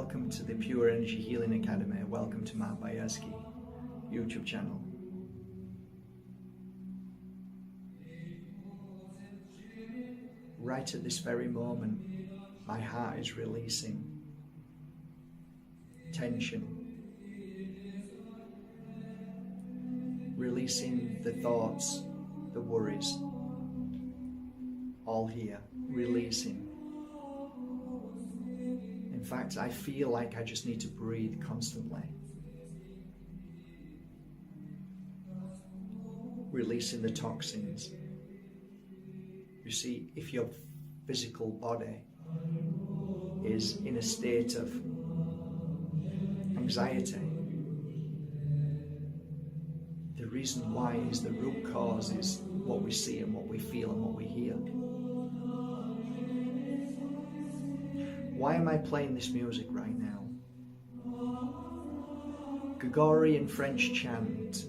Welcome to the Pure Energy Healing Academy. Welcome to my Bajerski YouTube channel. Right at this very moment, my heart is releasing tension, releasing the thoughts, the worries, all here, releasing. In fact, I feel like I just need to breathe constantly. Releasing the toxins. You see, if your physical body is in a state of anxiety, the reason why is the root cause is what we see and what we feel and what we hear. Why am I playing this music right now? Gregorian French chant.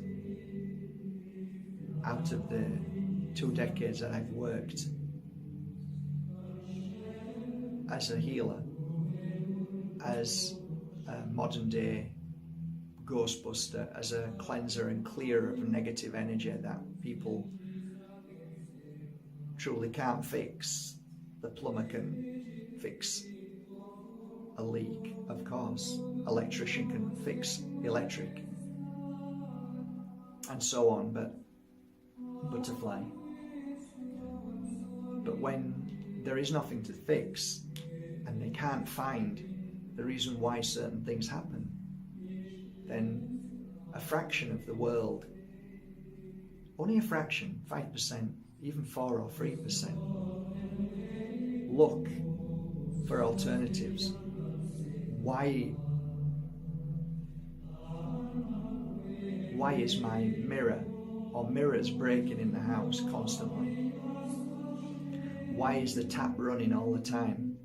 Out of the 2 decades that I've worked as a healer, as a modern day ghostbuster, as a cleanser and clearer of negative energy that people truly can't fix. The plumber can fix a leak, of course. Electrician can fix electric, and so on, but butterfly. But when there is nothing to fix and they can't find the reason why certain things happen, then a fraction of the world, only a fraction, 5%, even 4 or 3%, look for alternatives. Why is my mirror or mirrors breaking in the house constantly? Why is the tap running all the time?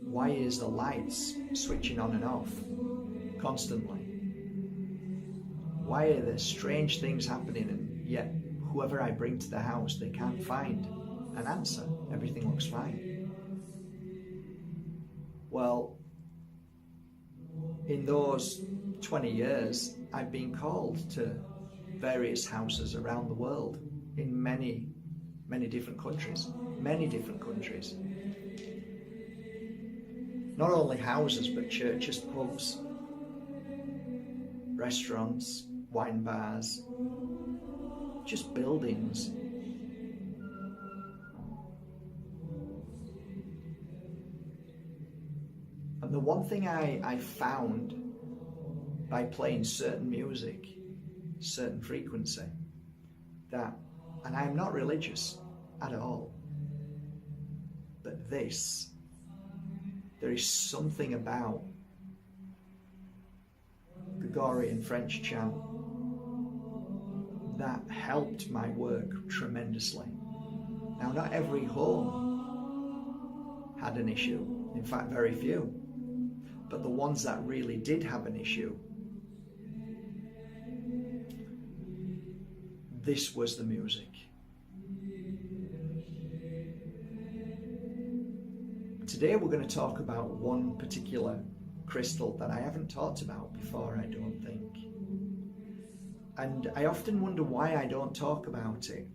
Why is the lights switching on and off constantly? Why are there strange things happening, and yet whoever I bring to the house, they can't find an answer? Everything looks fine. Well, in those 20 years, I've been called to various houses around the world in many different countries. Not only houses, but churches, pubs, restaurants, wine bars, just buildings. And the one thing I found by playing certain music, certain frequency, that, and I am not religious at all, but there is something about Gregorian French chant that helped my work tremendously. Now, not every home had an issue, in fact very few, but the ones that really did have an issue, this was the music. Today we're going to talk about one particular crystal that I haven't talked about before, I don't think. And I often wonder why I don't talk about it.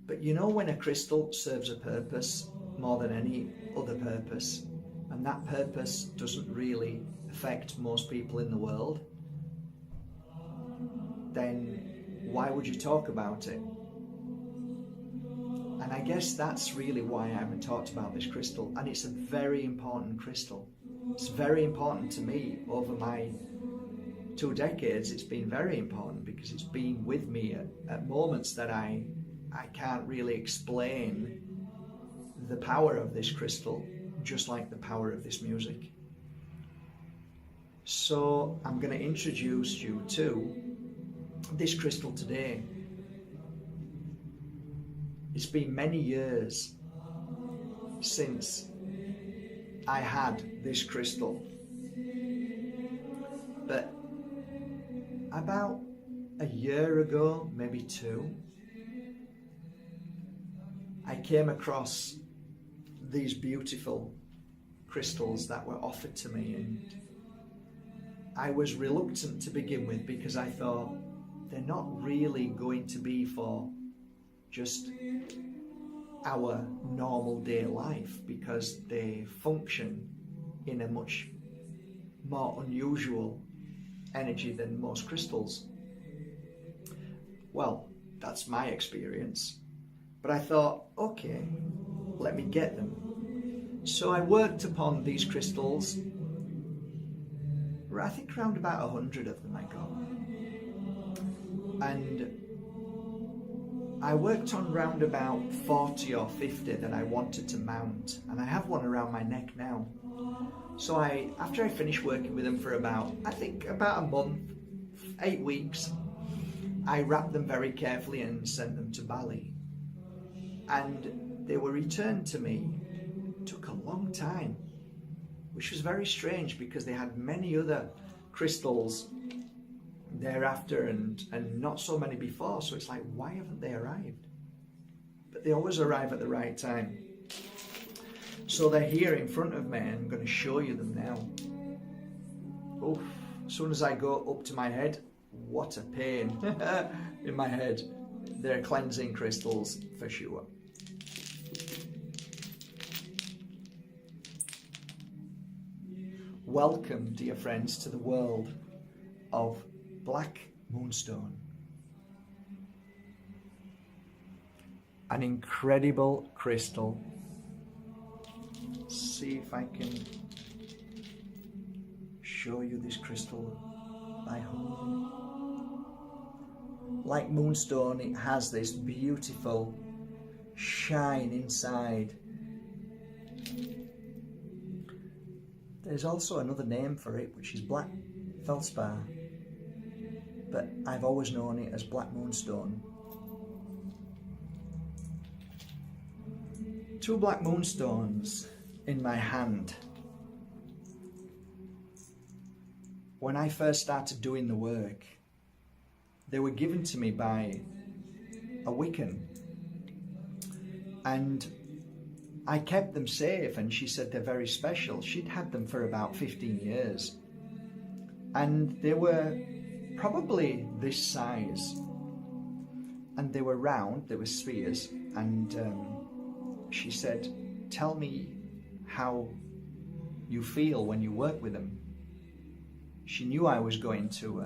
But you know, when a crystal serves a purpose more than any other purpose, and that purpose doesn't really affect most people in the world, then why would you talk about it? And I guess that's really why I haven't talked about this crystal. And it's a very important crystal. It's very important to me. Over my 2 decades, it's been very important because it's been with me at moments that I can't really explain the power of this crystal, just like the power of this music. So I'm going to introduce you to this crystal today. It's been many years since I had this crystal, but about a year ago, maybe 2, I came across these beautiful crystals that were offered to me, and I was reluctant to begin with because I thought they're not really going to be for just our normal day life, because they function in a much more unusual energy than most crystals. Well, that's my experience. But I thought, okay, let me get them. So I worked upon these crystals. I think around about 100 of them I got. And I worked on round about 40 or 50 that I wanted to mount. And I have one around my neck now. So after I finished working with them for about a month, 8 weeks, I wrapped them very carefully and sent them to Bali. And they were returned to me. It took a long time, which was very strange because they had many other crystals thereafter and not so many before. So it's like, why haven't they arrived? But they always arrive at the right time. So they're here in front of me, and I'm going to show you them now. Oh, as soon as I go up to my head, what a pain in my head. They're cleansing crystals for sure. Welcome, dear friends, to the world of Black Moonstone. An incredible crystal. See if I can show you this crystal by holding it. Like Moonstone, it has this beautiful shine inside. There's also another name for it, which is black feldspar, but I've always known it as Black Moonstone. 2 black moonstones in my hand. When I first started doing the work, they were given to me by a Wiccan, and I kept them safe, and she said they're very special. She'd had them for about 15 years, and they were probably this size, and they were round, they were spheres, and she said, tell me how you feel when you work with them. She knew I was going to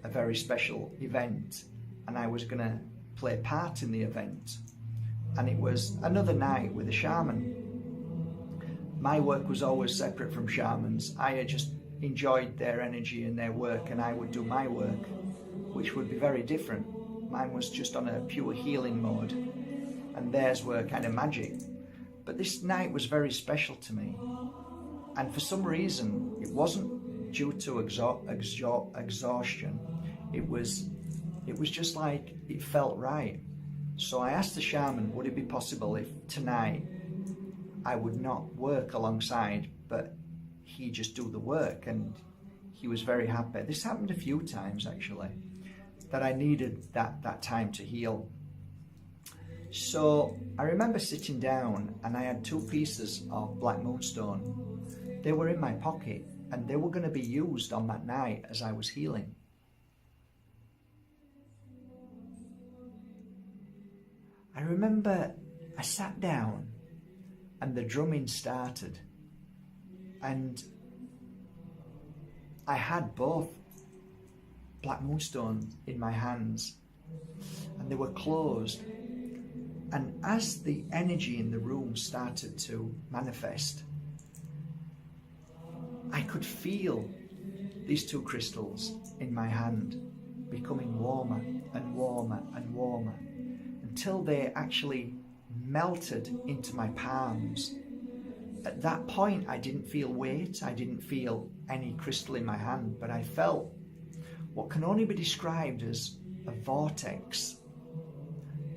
a very special event, and I was going to play part in the event. And it was another night with a shaman. My work was always separate from shamans. I just enjoyed their energy and their work, and I would do my work, which would be very different. Mine was just on a pure healing mode, and theirs were kind of magic. But this night was very special to me, and for some reason it wasn't due to exhaustion. It was just like it felt right. So I asked the shaman, would it be possible if tonight I would not work alongside, but he just do the work? And he was very happy. This happened a few times actually, that I needed that time to heal. So I remember sitting down, and I had 2 pieces of black moonstone. They were in my pocket, and they were going to be used on that night as I was healing. I remember I sat down and the drumming started, and I had both black moonstone in my hands, and they were closed. And as the energy in the room started to manifest, I could feel these 2 crystals in my hand becoming warmer and warmer and warmer, until they actually melted into my palms. At that point, I didn't feel weight, I didn't feel any crystal in my hand, but I felt what can only be described as a vortex,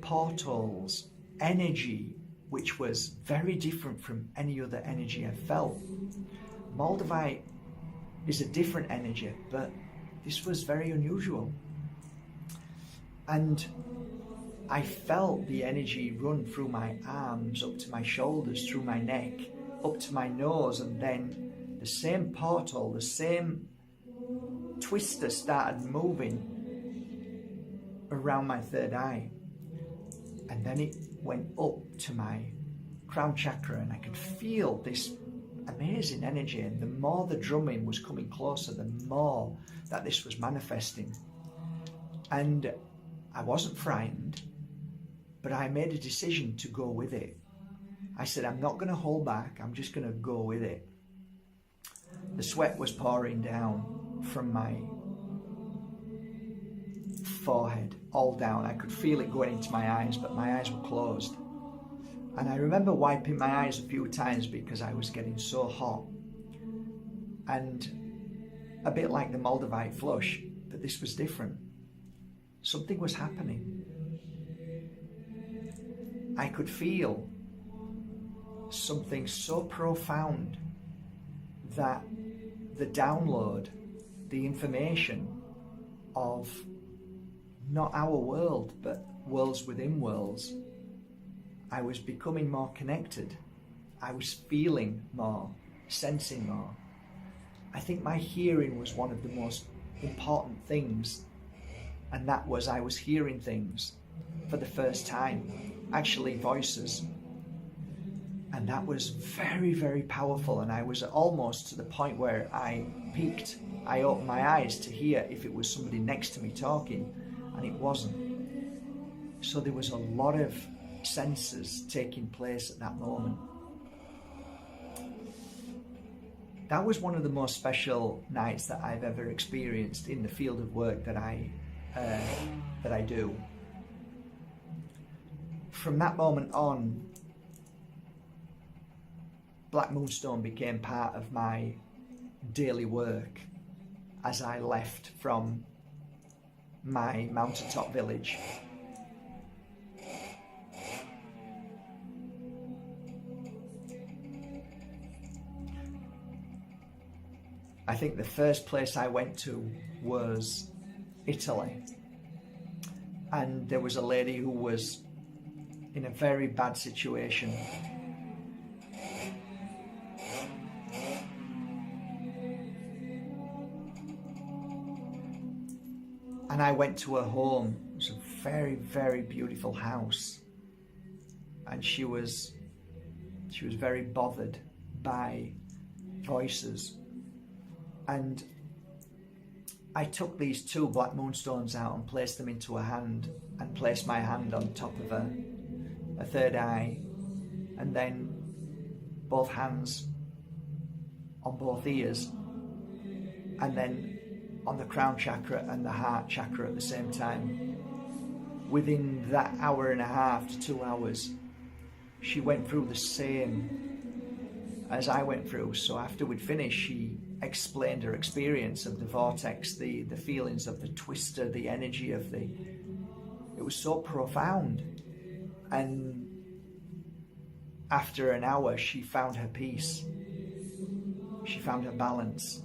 portals, energy, which was very different from any other energy I felt. Moldavite is a different energy, but this was very unusual. And I felt the energy run through my arms, up to my shoulders, through my neck, up to my nose, and then the same portal, the same twister started moving around my third eye. And then it went up to my crown chakra, and I could feel this amazing energy. And the more the drumming was coming closer, the more that this was manifesting. And I wasn't frightened, but I made a decision to go with it. I said, I'm not going to hold back. I'm just going to go with it. The sweat was pouring down from my forehead, all down. I could feel it going into my eyes, but my eyes were closed. And I remember wiping my eyes a few times because I was getting so hot. And a bit like the Moldavite flush, but this was different. Something was happening. I could feel something so profound that the download, the information of not our world, but worlds within worlds, I was becoming more connected. I was feeling more, sensing more. I think my hearing was one of the most important things, and that was I was hearing things for the first time, actually voices. And that was very, very powerful, and I was almost to the point where I peaked. I opened my eyes to hear if it was somebody next to me talking, and it wasn't. So there was a lot of senses taking place at that moment. That was one of the most special nights that I've ever experienced in the field of work that I do. From that moment on, Black Moonstone became part of my daily work as I left from my mountaintop village. I think the first place I went to was Italy, and there was a lady who was in a very bad situation. And I went to her home. It was a very, very beautiful house. And she was very bothered by voices. And I took these 2 black moonstones out and placed them into her hand, and placed my hand on top of a third eye, and then both hands on both ears, and then on the crown chakra and the heart chakra at the same time. Within that hour and a half to 2 hours, she went through the same as I went through. So after we'd finished, she explained her experience of the vortex, the feelings of the twister, the energy of it was so profound. And after an hour, she found her peace. She found her balance.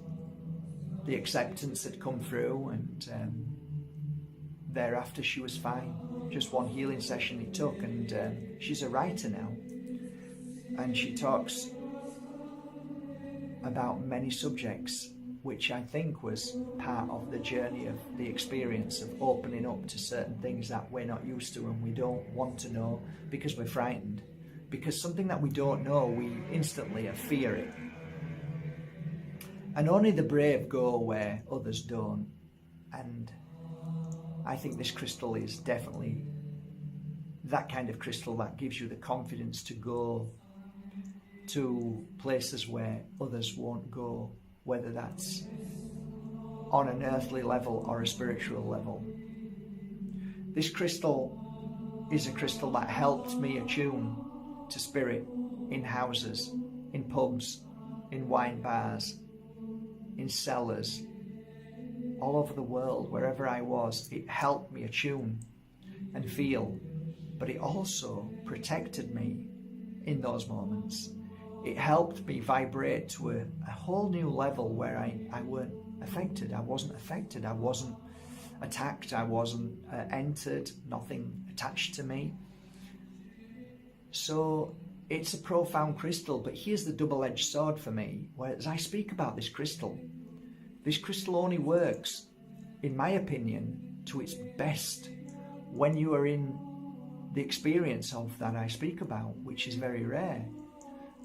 The acceptance had come through, and thereafter she was fine. Just one healing session it took, and she's a writer now, and she talks about many subjects, which I think was part of the journey of the experience of opening up to certain things that we're not used to and we don't want to know because we're frightened. Because something that we don't know, we instantly fear it. And only the brave go where others don't. And I think this crystal is definitely that kind of crystal that gives you the confidence to go to places where others won't go, whether that's on an earthly level or a spiritual level. This crystal is a crystal that helped me attune to spirit in houses, in pubs, in wine bars, in cellars, all over the world, wherever I was. It helped me attune and feel, but it also protected me in those moments. It helped me vibrate to a whole new level where I weren't affected. I wasn't affected. I wasn't attacked. I wasn't entered. Nothing attached to me. So it's a profound crystal, but here's the double-edged sword for me. Whereas I speak about this crystal only works, in my opinion, to its best when you are in the experience of that I speak about, which is very rare.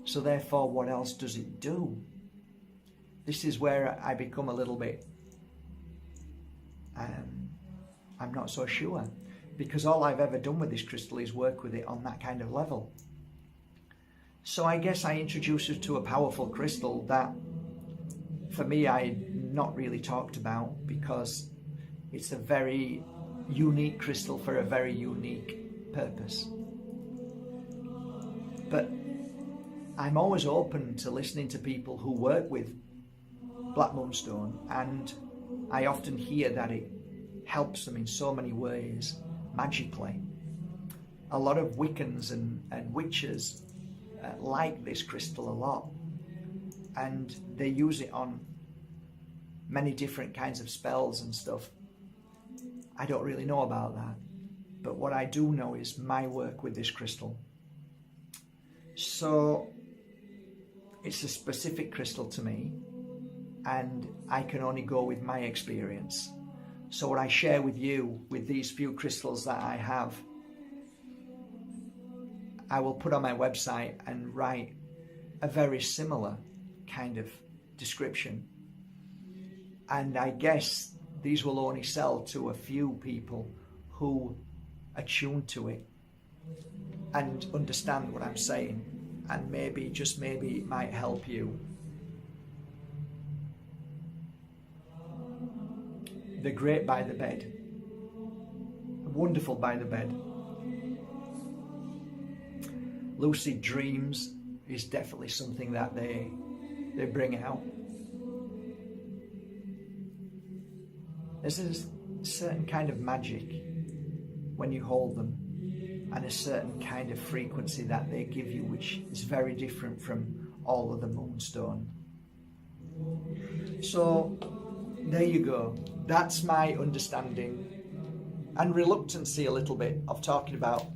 So therefore, what else does it do? This is where I become a little bit, I'm not so sure, because all I've ever done with this crystal is work with it on that kind of level. So I guess I introduced her to a powerful crystal that, for me, I not really talked about, because it's a very unique crystal for a very unique purpose. But I'm always open to listening to people who work with Black Moonstone, and I often hear that it helps them in so many ways, magically. A lot of Wiccans and witches like this crystal a lot, and they use it on many different kinds of spells and stuff. I don't really know about that, but what I do know is my work with this crystal. So it's a specific crystal to me, and I can only go with my experience. So what I share with you, with these few crystals that I have, I will put on my website and write a very similar kind of description. And I guess these will only sell to a few people who are tuned to it and understand what I'm saying. And maybe, just maybe, it might help you. They're great by the bed. Wonderful by the bed. Lucid dreams is definitely something that they bring out. There's a certain kind of magic when you hold them, and a certain kind of frequency that they give you, which is very different from all of the Moonstone. So there you go. That's my understanding and reluctancy a little bit of talking about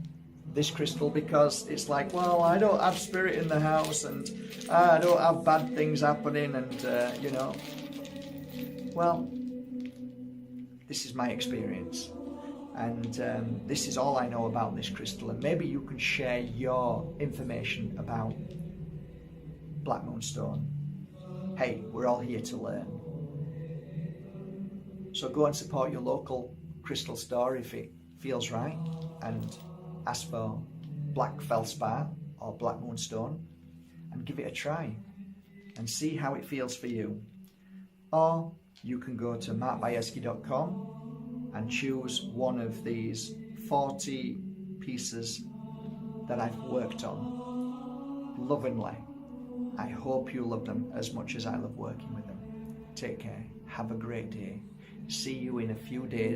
this crystal, because it's like, well, I don't have spirit in the house, and I don't have bad things happening, and you know, well, this is my experience, and this is all I know about this crystal. And maybe you can share your information about Black Moonstone. Hey, we're all here to learn. So go and support your local crystal store if it feels right, and ask for Black Feldspar or Black Moonstone and give it a try and see how it feels for you. Or you can go to markbajerski.com and choose one of these 40 pieces that I've worked on lovingly. I hope you love them as much as I love working with them. Take care. Have a great day. See you in a few days.